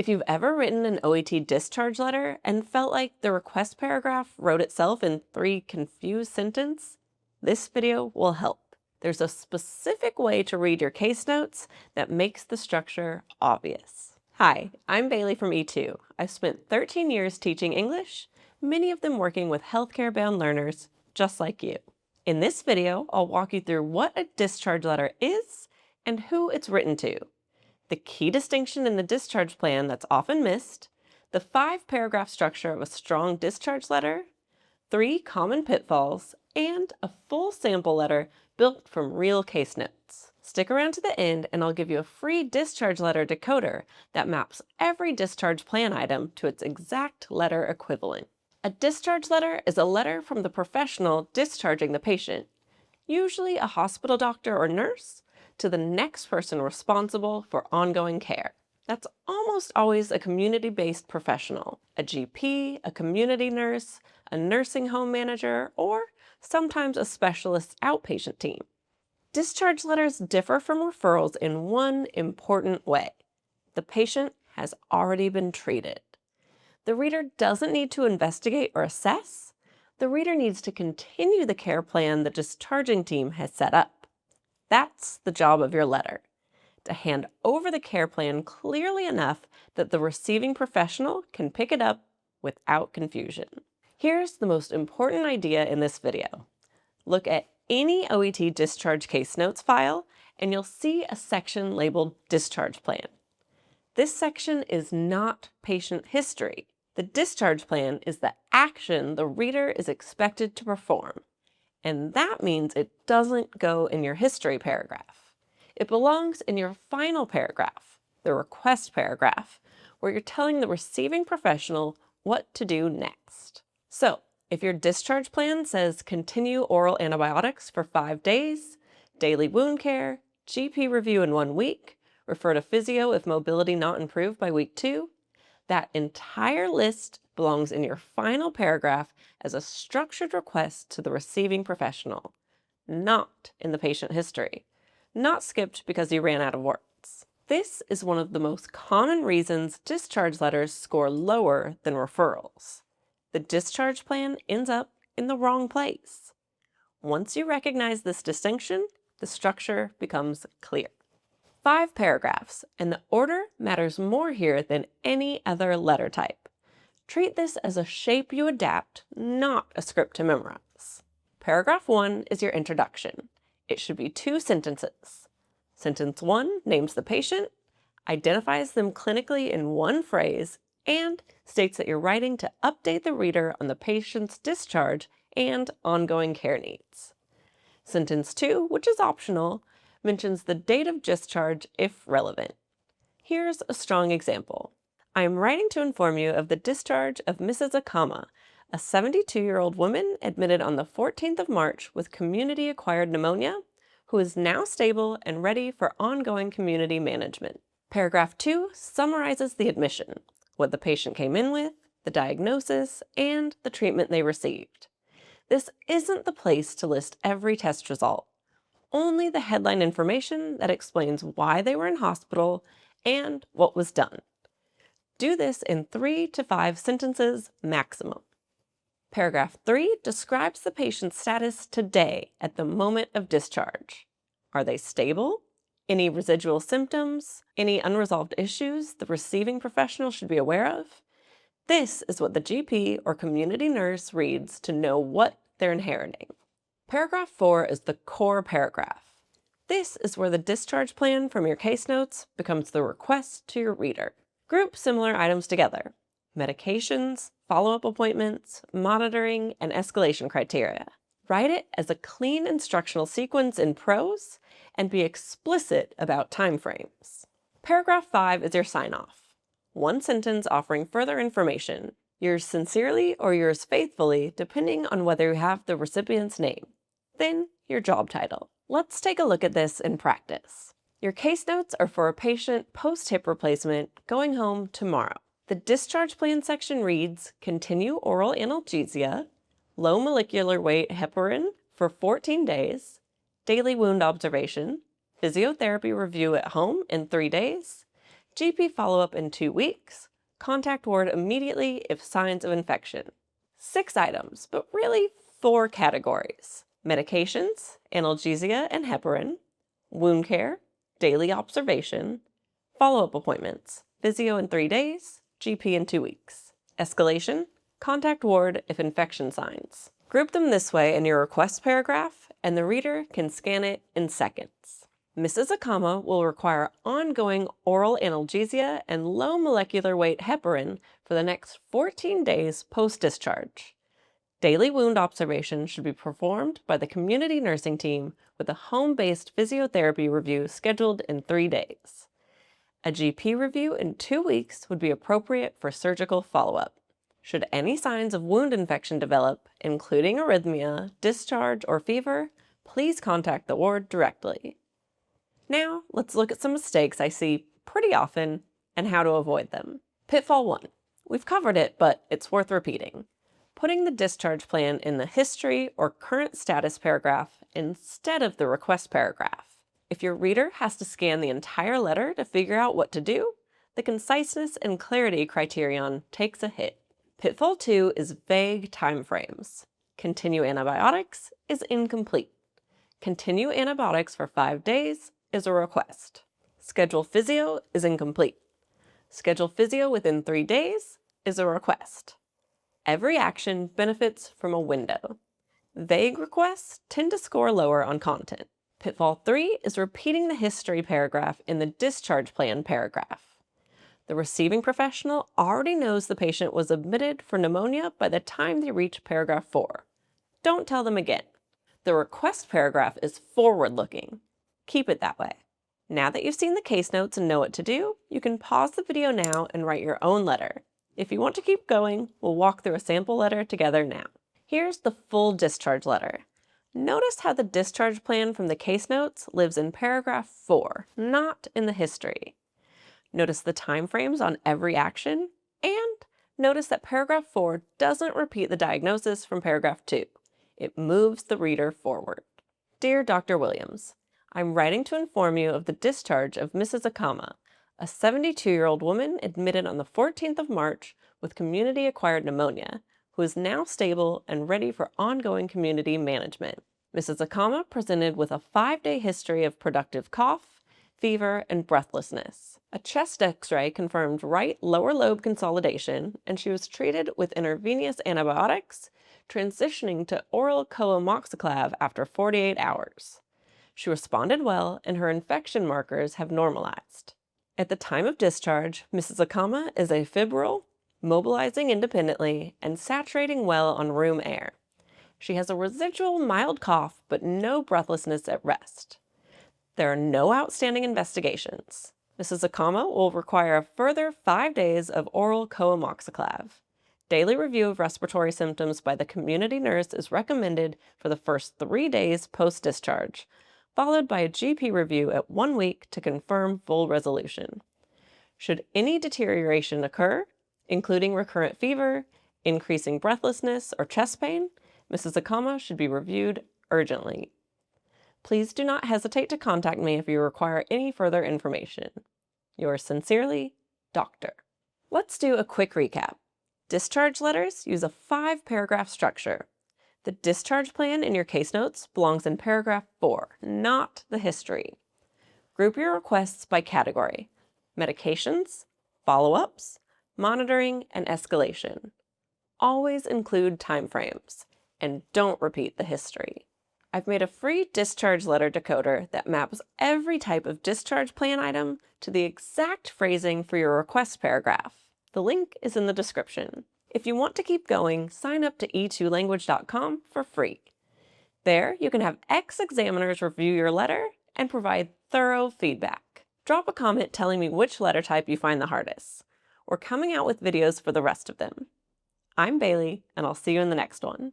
If you've ever written an OET discharge letter and felt like the request paragraph wrote itself in 3 confused sentences, this video will help. There's a specific way to read your case notes that makes the structure obvious. Hi, I'm Bailey from E2. I've spent 13 years teaching English, many of them working with healthcare-bound learners just like you. In this video, I'll walk you through what a discharge letter is and who it's written to, the key distinction in the discharge plan that's often missed, the 5-paragraph structure of a strong discharge letter, 3 common pitfalls, and a full sample letter built from real case notes. Stick around to the end and I'll give you a free discharge letter decoder that maps every discharge plan item to its exact letter equivalent. A discharge letter is a letter from the professional discharging the patient, usually a hospital doctor or nurse, to the next person responsible for ongoing care. That's almost always a community-based professional, a GP, a community nurse, a nursing home manager, or sometimes a specialist outpatient team. Discharge letters differ from referrals in one important way. The patient has already been treated. The reader doesn't need to investigate or assess. The reader needs to continue the care plan the discharging team has set up. That's the job of your letter, to hand over the care plan clearly enough that the receiving professional can pick it up without confusion. Here's the most important idea in this video. Look at any OET discharge case notes file and you'll see a section labeled Discharge Plan. This section is not patient history. The discharge plan is the action the reader is expected to perform. And that means it doesn't go in your history paragraph. It belongs in your final paragraph, the request paragraph, where you're telling the receiving professional what to do next. So, if your discharge plan says continue oral antibiotics for 5 days, daily wound care, GP review in 1 week, refer to physio if mobility not improved by week 2, that entire list belongs in your final paragraph as a structured request to the receiving professional, not in the patient history, not skipped because you ran out of words. This is one of the most common reasons discharge letters score lower than referrals. The discharge plan ends up in the wrong place. Once you recognize this distinction, the structure becomes clear. 5 paragraphs, and the order matters more here than any other letter type. Treat this as a shape you adapt, not a script to memorize. Paragraph 1 is your introduction. It should be 2 sentences. Sentence 1 names the patient, identifies them clinically in 1 phrase, and states that you're writing to update the reader on the patient's discharge and ongoing care needs. Sentence 2, which is optional, mentions the date of discharge if relevant. Here's a strong example. I am writing to inform you of the discharge of Mrs. Akama, a 72-year-old woman admitted on the 14th of March with community-acquired pneumonia, who is now stable and ready for ongoing community management. Paragraph 2 summarizes the admission, what the patient came in with, the diagnosis, and the treatment they received. This isn't the place to list every test result, only the headline information that explains why they were in hospital and what was done. Do this in 3 to 5 sentences maximum. Paragraph 3 describes the patient's status today at the moment of discharge. Are they stable? Any residual symptoms? Any unresolved issues the receiving professional should be aware of? This is what the GP or community nurse reads to know what they're inheriting. Paragraph 4 is the core paragraph. This is where the discharge plan from your case notes becomes the request to your reader. Group similar items together: medications, follow-up appointments, monitoring, and escalation criteria. Write it as a clean instructional sequence in prose and be explicit about timeframes. Paragraph 5 is your sign-off. 1 sentence offering further information, yours sincerely or yours faithfully, depending on whether you have the recipient's name. Then your job title. Let's take a look at this in practice. Your case notes are for a patient post-hip replacement going home tomorrow. The discharge plan section reads, continue oral analgesia, low molecular weight heparin for 14 days, daily wound observation, physiotherapy review at home in 3 days, GP follow-up in 2 weeks. Contact ward immediately if signs of infection. 6 items, but really 4 categories: medications, analgesia and heparin, wound care, daily observation, follow-up appointments, physio in 3 days, GP in 2 weeks. Escalation, contact ward if infection signs. Group them this way in your request paragraph, and the reader can scan it in seconds. Mrs. Akama will require ongoing oral analgesia and low molecular weight heparin for the next 14 days post-discharge. Daily wound observation should be performed by the community nursing team with a home-based physiotherapy review scheduled in 3 days. A GP review in 2 weeks would be appropriate for surgical follow-up. Should any signs of wound infection develop, including arrhythmia, discharge, or fever, please contact the ward directly. Now, let's look at some mistakes I see pretty often and how to avoid them. Pitfall 1. We've covered it, but it's worth repeating. Putting the discharge plan in the history or current status paragraph instead of the request paragraph. If your reader has to scan the entire letter to figure out what to do, the conciseness and clarity criterion takes a hit. Pitfall 2 is vague timeframes. Continue antibiotics is incomplete. Continue antibiotics for 5 days is a request. Schedule physio is incomplete. Schedule physio within 3 days is a request. Every action benefits from a window. Vague requests tend to score lower on content. Pitfall 3 is repeating the history paragraph in the discharge plan paragraph. The receiving professional already knows the patient was admitted for pneumonia by the time they reach paragraph 4. Don't tell them again. The request paragraph is forward-looking. Keep it that way. Now that you've seen the case notes and know what to do, you can pause the video now and write your own letter. If you want to keep going, we'll walk through a sample letter together now. Here's the full discharge letter. Notice how the discharge plan from the case notes lives in paragraph 4, not in the history. Notice the time frames on every action, and notice that paragraph 4 doesn't repeat the diagnosis from paragraph 2. It moves the reader forward. Dear Dr. Williams, I'm writing to inform you of the discharge of Mrs. Akama, a 72-year-old woman admitted on the 14th of March with community-acquired pneumonia, who is now stable and ready for ongoing community management. Mrs. Akama presented with a 5-day history of productive cough, fever, and breathlessness. A chest x-ray confirmed right lower lobe consolidation, and she was treated with intravenous antibiotics, transitioning to oral coamoxiclav after 48 hours. She responded well, and her infection markers have normalized. At the time of discharge, Mrs. Akama is afebrile, mobilizing independently, and saturating well on room air. She has a residual mild cough, but no breathlessness at rest. There are no outstanding investigations. Mrs. Akama will require a further 5 days of oral coamoxiclav. Daily review of respiratory symptoms by the community nurse is recommended for the first 3 days post-discharge, followed by a GP review at 1 week to confirm full resolution. Should any deterioration occur, including recurrent fever, increasing breathlessness, or chest pain, Mrs. Akama should be reviewed urgently. Please do not hesitate to contact me if you require any further information. Yours sincerely, Doctor. Let's do a quick recap. Discharge letters use a 5-paragraph structure. The discharge plan in your case notes belongs in paragraph 4, not the history. Group your requests by category: medications, follow-ups, monitoring, and escalation. Always include timeframes, and don't repeat the history. I've made a free discharge letter decoder that maps every type of discharge plan item to the exact phrasing for your request paragraph. The link is in the description. If you want to keep going, sign up to e2language.com for free. There, you can have ex-examiners review your letter and provide thorough feedback. Drop a comment telling me which letter type you find the hardest. We're coming out with videos for the rest of them. I'm Bailey, and I'll see you in the next one.